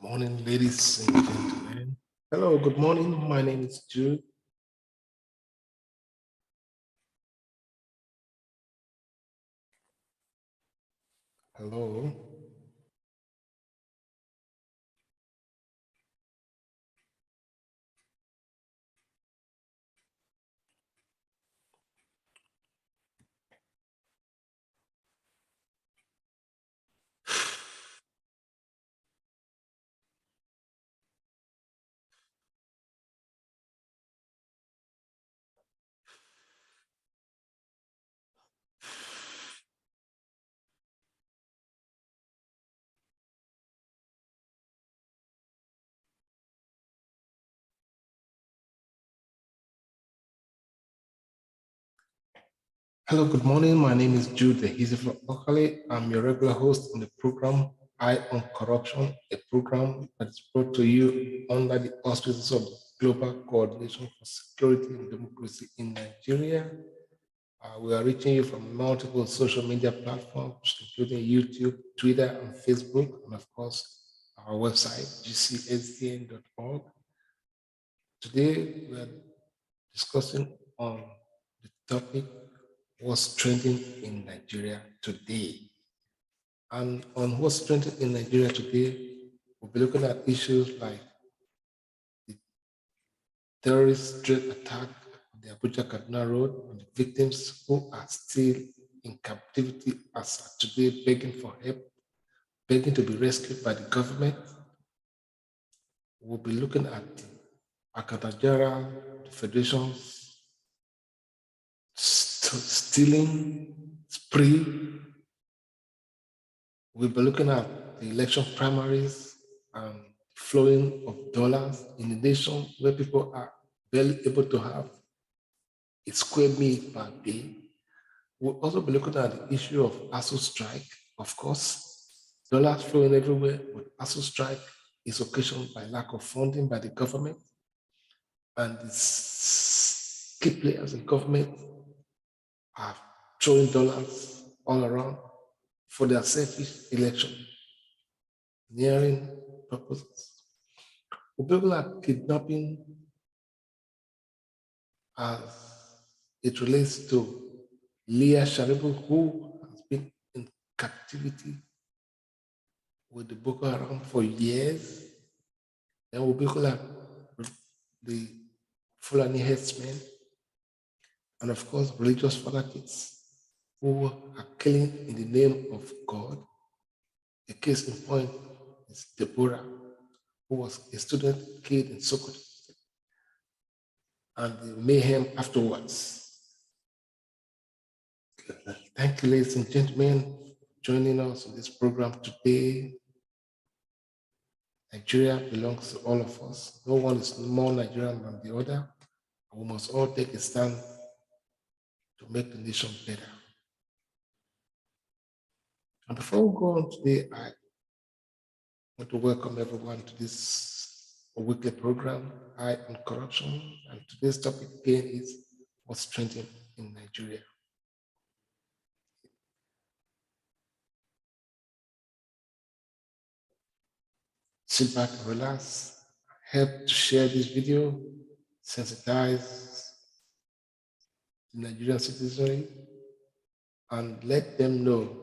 Morning, ladies and gentlemen. Hello, good morning. My name is Jude. Hello. Hello, good morning. My name is Jude Okale. I'm your regular host on the program Eye on Corruption, a program that is brought to you under the auspices of the Global Coordination for Security and Democracy in Nigeria. We are reaching you from multiple social media platforms, including YouTube, Twitter, and Facebook, and of course, our website, gcsdn.org. Today, we are discussing on the topic, what's trending in Nigeria today. And on what's trending in Nigeria today, we'll be looking at issues like the terrorist straight attack on the Abuja Kaduna Road and the victims who are still in captivity as of today, begging for help, begging to be rescued by the government. We'll be looking at the Akatajara, the Federation's stealing spree. We'll be looking at the election primaries and flowing of dollars in a nation where people are barely able to have a square meal per day. We'll also be looking at the issue of ASU strike, of course. Dollars flowing everywhere, but ASU strike is occasioned by lack of funding by the government. And the key players in government are throwing dollars all around for their selfish election, nearing purposes. People are kidnapping as it relates to Leah Sharibu, who has been in captivity with the Boko Haram for years. Then we'll be looking at the Fulani headsmen, and of course, religious fanatics who are killing in the name of God. A case in point is Deborah, who was a student killed in Sokoto, and the mayhem afterwards. Thank you, ladies and gentlemen, for joining us on this program today. Nigeria belongs to all of us. No one is more Nigerian than the other. We must all take a stand to make the nation better. And before we go on today, I want to welcome everyone to this weekly program, Eye on Corruption. And today's topic again is what's trending in Nigeria. Sit back and relax. Help to share this video, sensitize the Nigerian citizenry, and let them know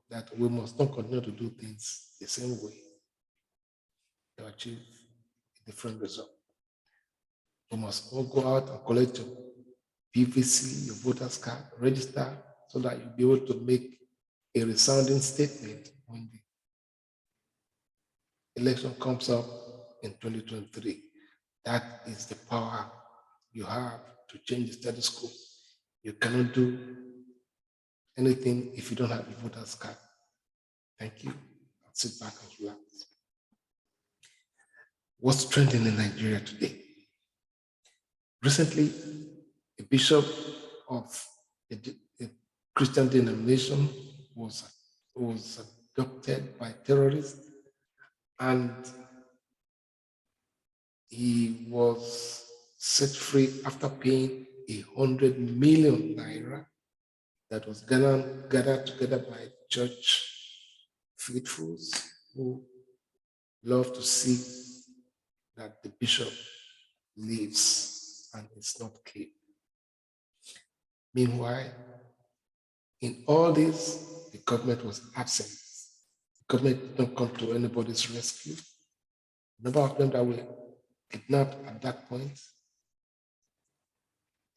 that we must not continue to do things the same way to achieve a different result. We must all go out and collect your PVC, your voter's card, register, so that you'll be able to make a resounding statement when the election comes up in 2023. That is the power you have to change the status quo. You cannot do anything if you don't have a voter's card. Thank you. I'll sit back and relax. What's trending in Nigeria today? Recently, a bishop of a Christian denomination was abducted by terrorists, and he was set free after paying 100 million naira that was gathered together by church faithfuls who love to see that the bishop leaves and is not killed. Meanwhile, in all this, the government was absent. The government did not come to anybody's rescue. The number of them that were kidnapped at that point,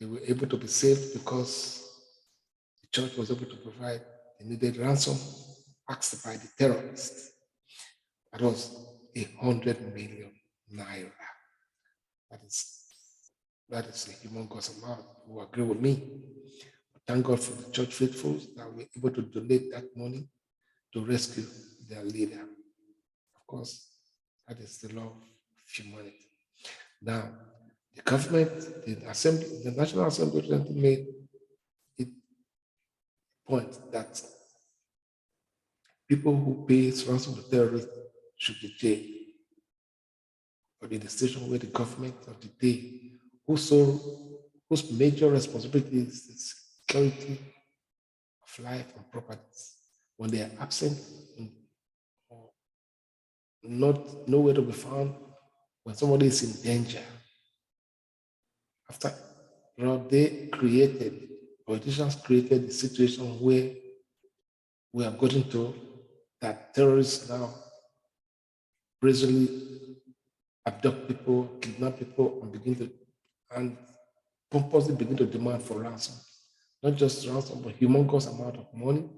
they were able to be saved because the church was able to provide the needed ransom asked by the terrorists. That was 100 million naira. That is a humongous amount. You agree with me? But thank God for the church faithfuls that were able to donate that money to rescue their leader. Of course, that is the law of humanity. Now, the government, the National Assembly recently made it point that people who pay ransom to terrorists should be jailed. But in the situation where the government of the day, whose major responsibility is the security of life and properties, when they are absent or not nowhere to be found, when somebody is in danger, after politicians created the situation where we have gotten to that terrorists now brazenly abduct people, kidnap people, and purposely begin to demand for ransom. Not just ransom, but humongous amount of money.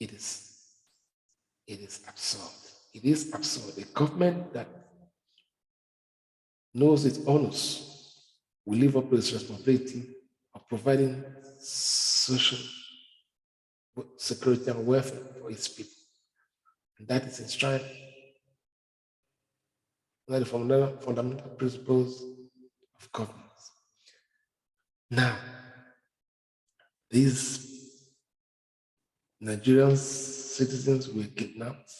It is absurd. It is absurd. A government that knows its honors will live up to its responsibility of providing social security and welfare for its people. And that is enshrined under the fundamental principles of governance. Now, these Nigerian citizens were kidnapped,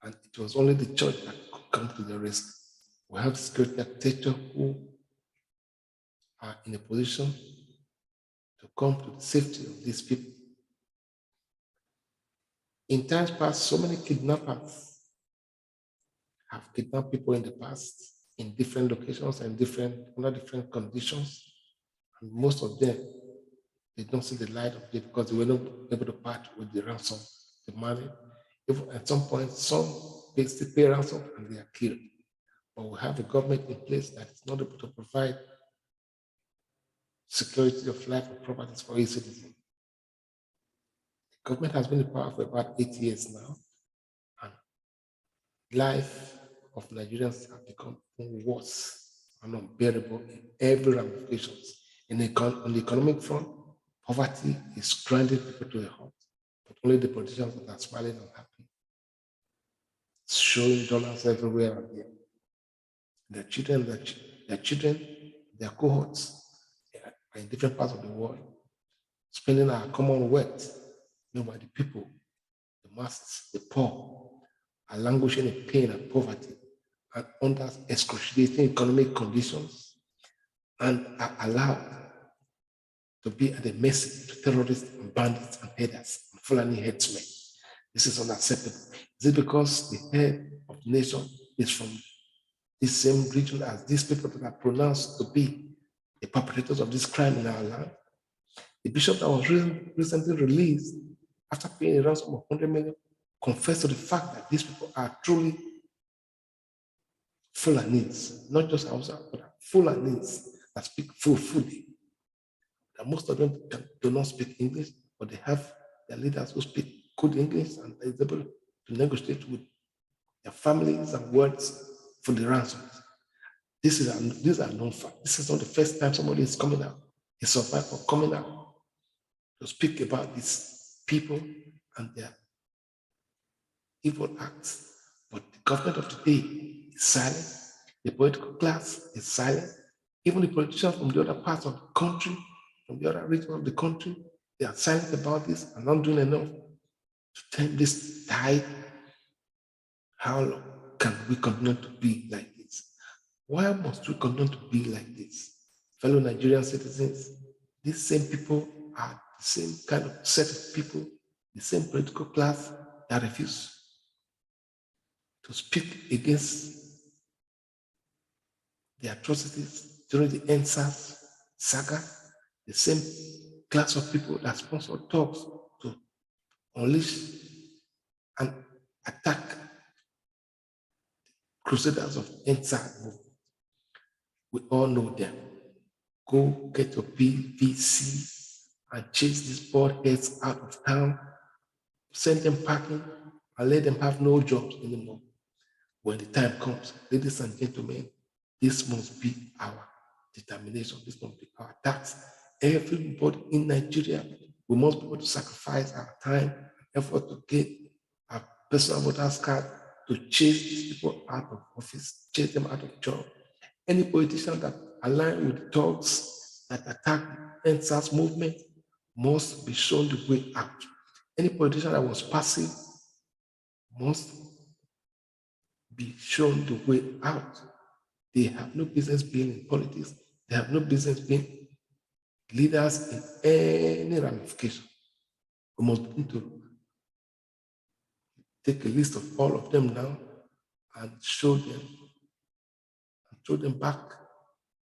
and it was only the church that could come to the rescue. We have security architecture who are in a position to come to the safety of these people. In times past, so many kidnappers have kidnapped people in the past in different locations and under different conditions. And most of them did not see the light of day because they were not able to part with the ransom demanded. Even at some point, some still pay ransom and they are killed. But we have a government in place that is not able to provide security of life and properties for its citizens. The government has been in power for about 8 years now, and life of Nigerians have become worse and unbearable in every ramifications. On the economic front, poverty is grinding people to a halt, but only the politicians that are smiling and happy, showing dollars everywhere and there. Their children, their cohorts are in different parts of the world, spending our common wealth. Meanwhile, the people, the masses, the poor, are languishing in pain and poverty and under excruciating economic conditions and are allowed to be at the mercy of terrorists and bandits and headers and Fulani headsmen. This is unacceptable. Is it because the head of the nation is from this same region as these people that are pronounced to be the perpetrators of this crime in our land? The bishop that was recently released after paying a ransom of 100 million confessed to the fact that these people are truly Fulanis, not just Hausa, but Fulanis that speak fully. And most of them do not speak English, but they have their leaders who speak good English and are able to negotiate with their families and words for the ransoms. These are known facts. This is not the first time somebody is coming out, a survivor coming out to speak about these people and their evil acts. But the government of today is silent. The political class is silent. Even the politicians from the other parts of the country, from the other regions of the country, they are silent about this and not doing enough to turn this tide. How long can we continue to be like this? Why must we continue to be like this? Fellow Nigerian citizens, these same people are the same kind of set of people, the same political class that refuse to speak against the atrocities during the NSAS saga, the same class of people that sponsored talks to unleash and attack crusaders of NSAS movement. We all know them. Go get your PVC and chase these bald heads out of town, send them packing, and let them have no jobs anymore. When the time comes, ladies and gentlemen, this must be our determination. This must be our task. Everybody in Nigeria, we must be able to sacrifice our time and effort to get our personal voters card to chase these people out of office, chase them out of job. Any politician that align with the thugs that attack the NSAS movement must be shown the way out. Any politician that was passive must be shown the way out. They have no business being in politics. They have no business being leaders in any ramification. We must begin to take a list of all of them now and show them back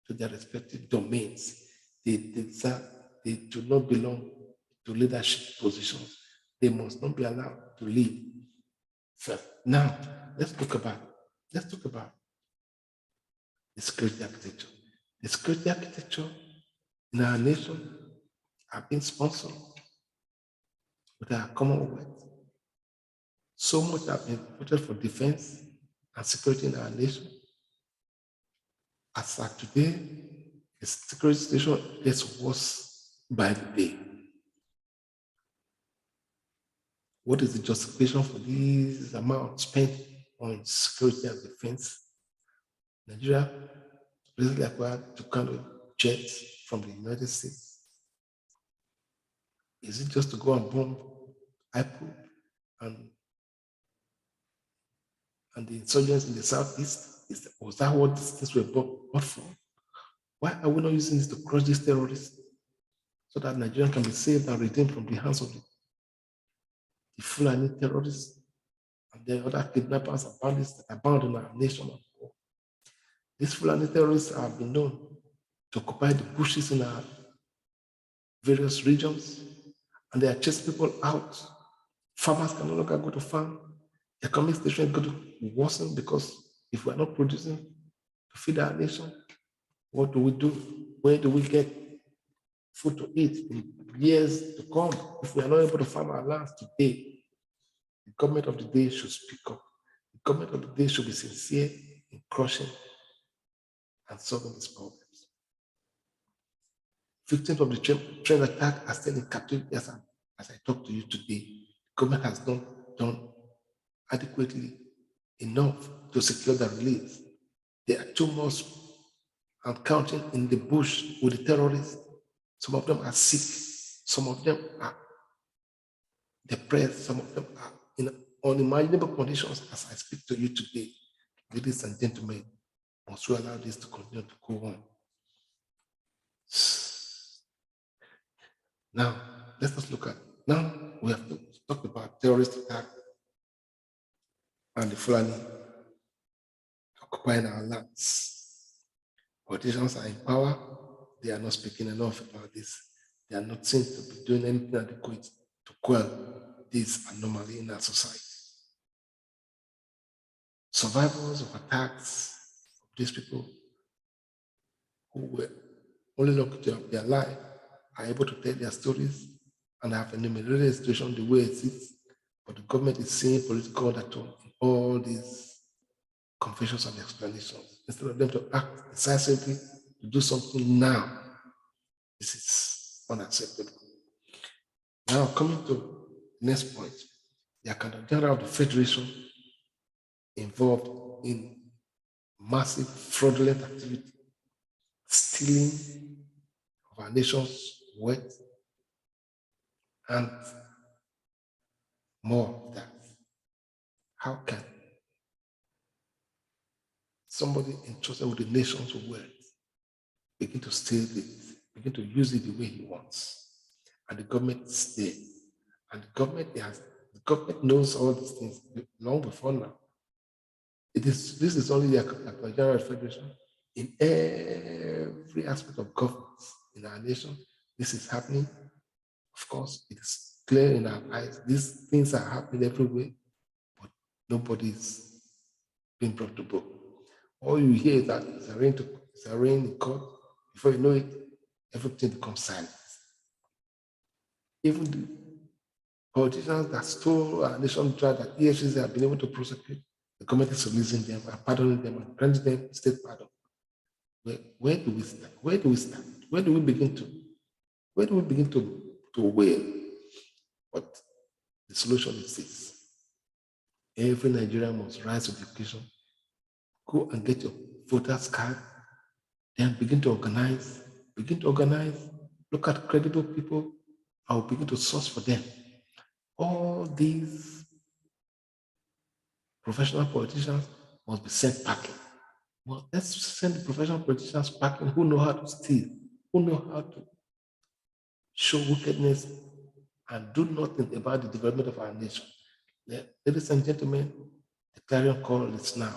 to their respective domains. They do not belong to leadership positions. They must not be allowed to lead. First, now let's talk about the security architecture. The security architecture in our nation have been sponsored with our Commonwealth. So much have been voted for defense and security in our nation. As at today, the security situation gets worse by the day. What is the justification for this amount spent on security and defense? Nigeria recently acquired 2 kind of jets from the United States. Is it just to go and bomb IPOB and the insurgents in the southeast? Was that what these things were bought for? Why are we not using this to crush these terrorists so that Nigeria can be saved and redeemed from the hands of the Fulani terrorists and the other kidnappers and bandits that abound in our nation? These Fulani terrorists have been known to occupy the bushes in our various regions, and they are chasing people out. Farmers can no longer go to farm. The economic situation is going to worsen because if we are not producing to feed our nation, what do we do? Where do we get food to eat in years to come if we are not able to farm our lands today? The government of the day should speak up. The government of the day should be sincere in crushing and solving these problems. Victims of the train attack are still in captivity as I talk to you today. The government has not done adequately enough to secure their release. There are too much and counting in the bush with the terrorists. Some of them are sick. Some of them are depressed. Some of them are in unimaginable conditions as I speak to you today. Ladies and gentlemen, must we allow this to continue to go on? Now, let us look at, now we have talked about terrorist attack and the Fulani occupying our lands. Politicians are in power. They are not speaking enough about this. They are not seen to be doing anything adequate to quell this anomaly in our society. Survivors of attacks of these people who were only lucky to be alive are able to tell their stories and have enumerated the situation the way it is, but the government is seeing political undertone in all these confessions and explanations. Instead of them to act decisively, to do something now, this is unacceptable. Now, coming to the next point, the Accountant General of the Federation involved in massive fraudulent activity, stealing of our nation's wealth, and more of that. How can somebody entrusted with the nation's wealth begin to steal it, begin to use it the way he wants? And the government is there. And the The government knows all these things long before now. This is only the Nigerian Federation. In every aspect of governance in our nation, this is happening. Of course, it is clear in our eyes. These things are happening everywhere, but nobody is being brought to book. All you hear is that it's a rain in court. Before you know it, everything becomes silent. Even the politicians that stole our nation dry that EFCC have been able to prosecute, the government is releasing them and pardoning them and granting them state pardon. Where do we start? Where do we start? Where do we begin to wail? But the solution is this. Every Nigerian must rise to the occasion, go and get your voter's card, then begin to organize, look at credible people, I will begin to source for them. All these professional politicians must be sent packing. Well, let's send the professional politicians packing who know how to steal, who know how to show wickedness and do nothing about the development of our nation. Ladies and gentlemen, the clarion call is now.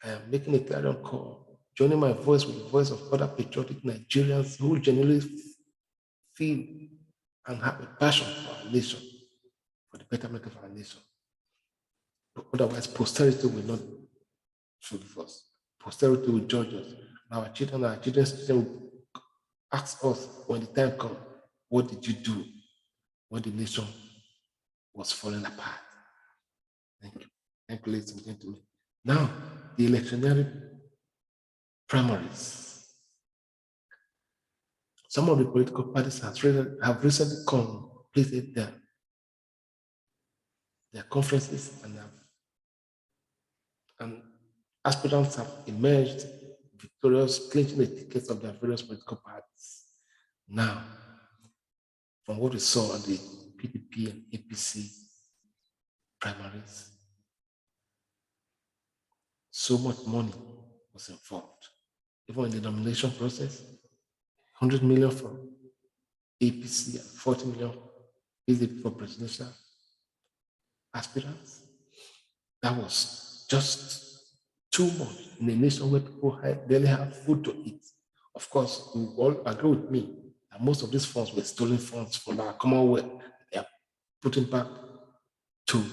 I am making a clarion call, joining my voice with the voice of other patriotic Nigerians who genuinely feel and have a passion for our nation, for the betterment of our nation. Otherwise, posterity will not forgive us. Posterity will judge us. Our children's children will ask us when the time comes, what did you do when the nation was falling apart? Thank you. Thank you, ladies and gentlemen. Now, the electionary primaries. Some of the political parties have recently completed their conferences and aspirants have emerged victorious, clinching the tickets of their various political parties. Now, from what we saw on the PDP and APC primaries, so much money was involved. Even in the nomination process, 100 million for APC and 40 million PDP for presidential aspirants. That was just too much in a nation where people barely have food to eat. Of course, you all agree with me that most of these funds were stolen funds from our Commonwealth. They are putting back to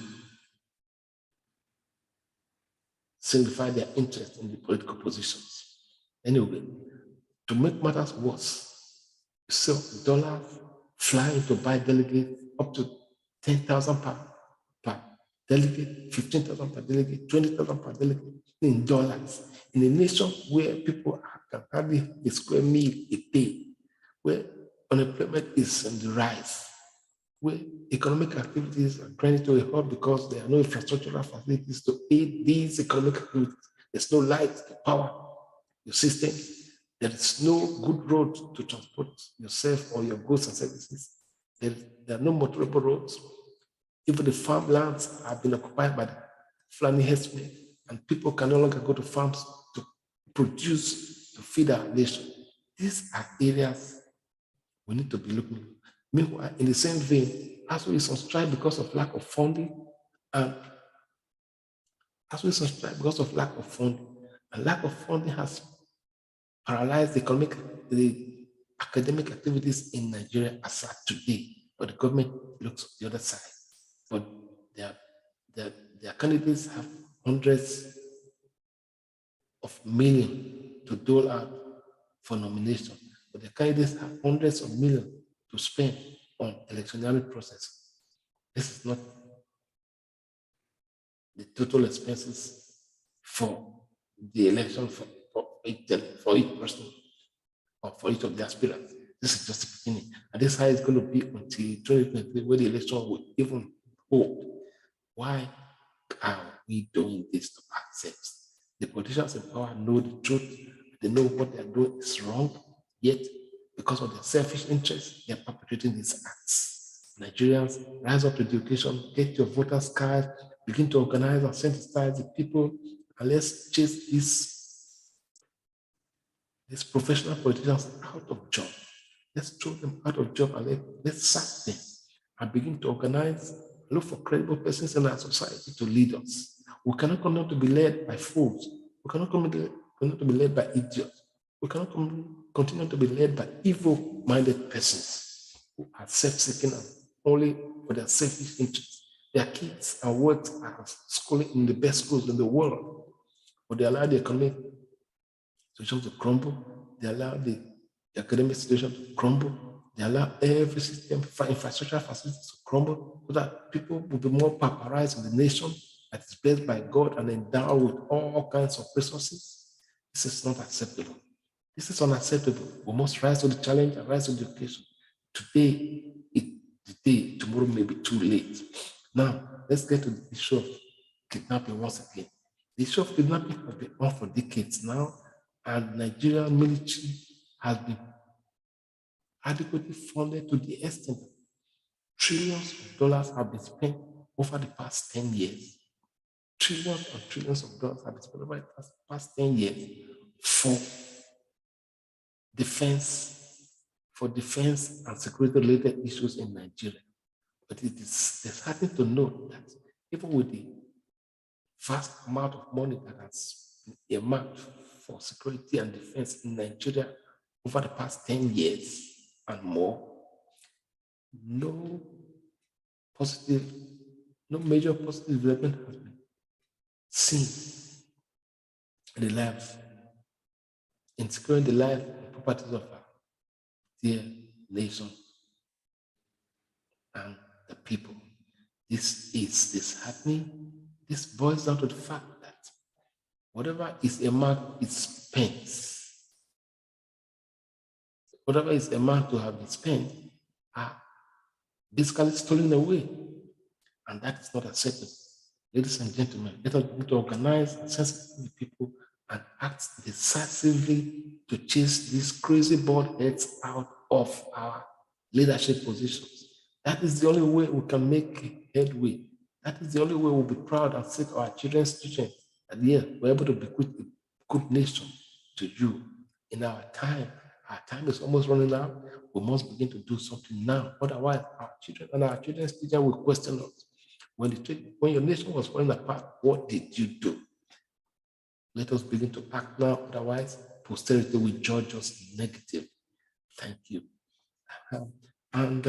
signify their interest in the political positions. Anyway, to make matters worse, you sell dollars, flying to buy delegates up to 10,000 per delegate, 15,000 per delegate, 20,000 per delegate in dollars. In a nation where people can hardly a square meal a day, where unemployment is on the rise, where economic activities are grinding to a halt because there are no infrastructural facilities to aid these economic activities. There's no light to power your system. There is no good road to transport yourself or your goods and services. There are no motorable roads. Even the farmlands have been occupied by the Fulani herdsmen, and people can no longer go to farms to produce to feed our nation. These are areas we need to be looking at. Meanwhile, in the same vein, as we subscribe because of lack of funding, and lack of funding has paralyzed the academic activities in Nigeria as at today. But the government looks the other side. But their candidates have hundreds of millions to dole out for nomination. But the candidates have hundreds of millions to spend on electionary process. This is not the total expenses for the election for each person or for each of the aspirants. This is just the beginning. And this is how it's going to be until 2023, where the election will even hold. Why are we doing this to ourselves? The politicians in power know the truth. They know what they're doing is wrong, yet because of their selfish interests, they're perpetrating these acts. Nigerians, rise up to the occasion, get your voters' card, begin to organize and sensitize the people, and let's chase these professional politicians out of job. Let's throw them out of job and let's sack them and begin to organize Look for credible persons in our society to lead us. We cannot continue to be led by fools. We cannot continue to be led by idiots. We cannot continue to be led by evil-minded persons who are self-seeking and only for their selfish interests. Their kids and works are schooling in the best schools in the world, but they allow the economic situation to crumble. They allow the academic situation to crumble. They allow every system, infrastructure facilities to crumble so that people will be more pauperized in the nation that is blessed by God and endowed with all kinds of resources. This is not acceptable. This is unacceptable. We must rise to the challenge and rise to the occasion. Today is the day, tomorrow may be too late. Now, let's get to the issue of kidnapping once again. The issue of kidnapping has been on for decades now, and Nigerian military has been adequately funded to the extent that trillions of dollars have been spent over the past 10 years. Trillions and trillions of dollars have been spent over the past 10 years for defense and security related issues in Nigeria. But it is disheartening to note that even with the vast amount of money that has been earmarked for security and defense in Nigeria over the past 10 years and more, no major positive development has been seen in the lives, in securing the life and properties of our dear nation and the people. This is disheartening. This boils down to the fact that whatever is earmarked is spent. Whatever is earmarked to have been spent are basically stolen away. And that is not acceptable. Ladies and gentlemen, let us begin to organize and sensitize the people and act decisively to chase these crazy bald heads out of our leadership positions. That is the only way we can make headway. That is the only way we'll be proud and say to our children's children that, yeah, we're able to bequeath a good nation to you. In our time is almost running out. We must begin to do something now. Otherwise, our children and our children's children will question us. When your nation was falling apart, what did you do? Let us begin to act now. Otherwise, posterity will judge us negative. Thank you. And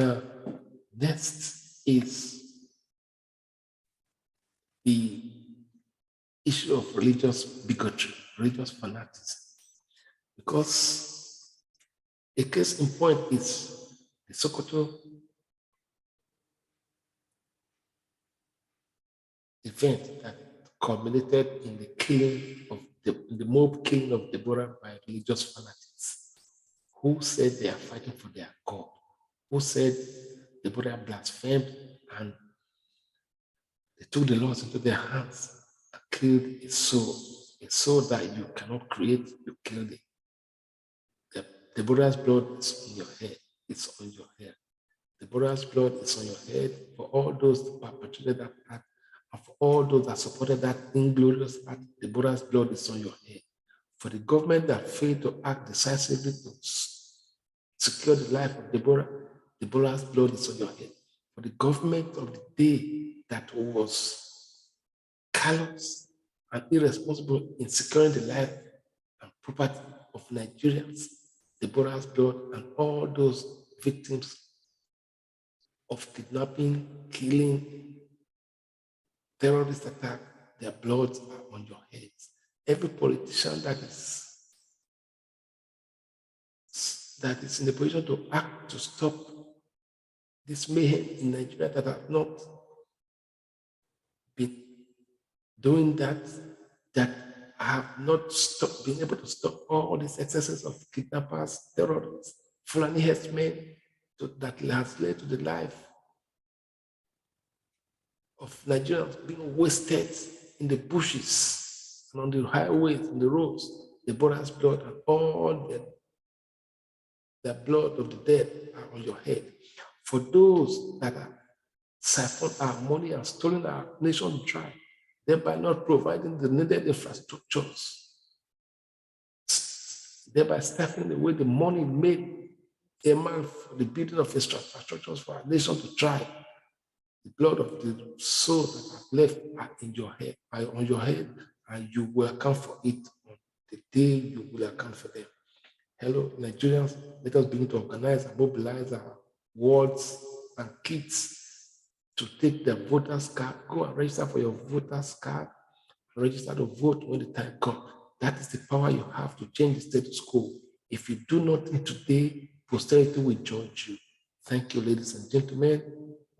next is the issue of religious bigotry, religious fanaticism. Because a case in point is the Sokoto event that culminated in the killing of the mob killing of Deborah by religious fanatics who said they are fighting for their God, who said Deborah blasphemed and they took the laws into their hands and killed a soul that you cannot create, you killed it. Deborah's blood is on your head, it's on your head. Deborah's blood is on your head for all those who perpetrated that act and for all those that supported that inglorious act. Deborah's blood is on your head. For the government that failed to act decisively to secure the life of Deborah, Deborah's blood is on your head. For the government of the day that was callous and irresponsible in securing the life and property of Nigerians, Deborah's blood and all those victims of kidnapping, killing, terrorist attack, their bloods are on your heads. Every politician that is in a position to act to stop this mayhem in Nigeria that have not been doing that have not been able to stop all these excesses of kidnappers, terrorists, Fulani herdsmen that has led to the life of Nigerians being wasted in the bushes and on the highways, in the roads. Deborah's blood and all the blood of the dead are on your head. For those that have siphoned our money and stolen our nation dry, thereby not providing the needed infrastructures, thereby stifling away the money made earmarked for the building of infrastructures for our nation to thrive. The blood of the soul that have left are in your head, are on your head, and you will account for it on the day you will account for them. Hello, Nigerians, let us begin to organize and mobilize our wards and kids to take their voters card. Go and register for your voters card. Register to vote when the time comes. That is the power you have to change the status quo. If you do nothing today, posterity will judge you. Thank you, ladies and gentlemen.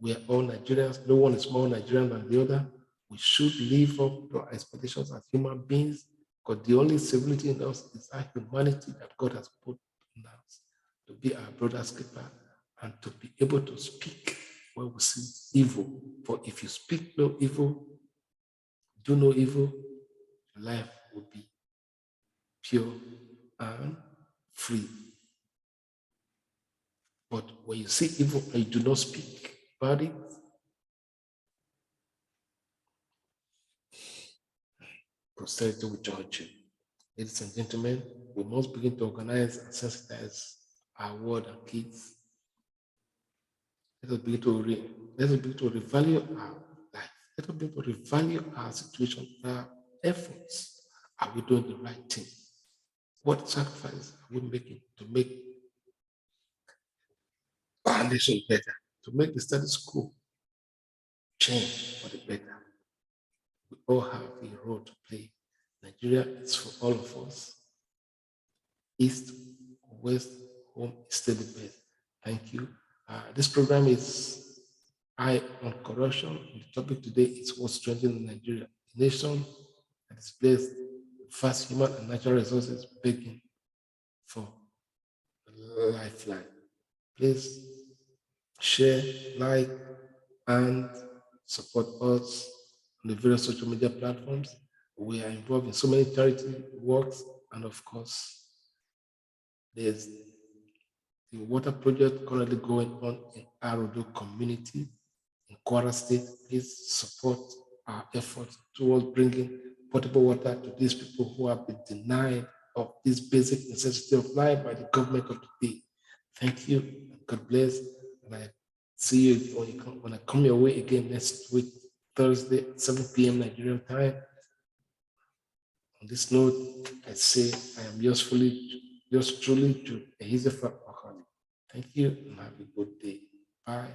We are all Nigerians. No one is more Nigerian than the other. We should live up to our expectations as human beings, because the only civility in us is our humanity that God has put in us to be our brother's keeper and to be able to speak when we see evil. For if you speak no evil, do no evil, your life will be pure and free. But when you see evil and you do not speak about it, posterity will judge you. Ladies and gentlemen, we must begin to organize and sensitize our world and kids. Let us begin to revalue our life. Let us begin to revalue our situation, our efforts. Are we doing the right thing? What sacrifice are we making to make our nation better, to make the status quo change for the better? We all have a role to play. Nigeria is for all of us. East, west, home is still the best. Thank you. This program is Eye on Corruption. The topic today is what's trending in Nigeria, a nation that is placed vast human and natural resources begging for a lifeline. Please share, like, and support us on the various social media platforms. We are involved in so many charity works, and of course, there's the water project currently going on in Arodo community in Kwara State. Please support our efforts towards bringing potable water to these people who have been denied of this basic necessity of life by the government of the day. Thank you, and God bless, and I see you when I come your way again next week, Thursday, 7 p.m. Nigerian time. On this note, I say I am yours truly, to Ehizefa Okali. Thank you and have a good day. Bye.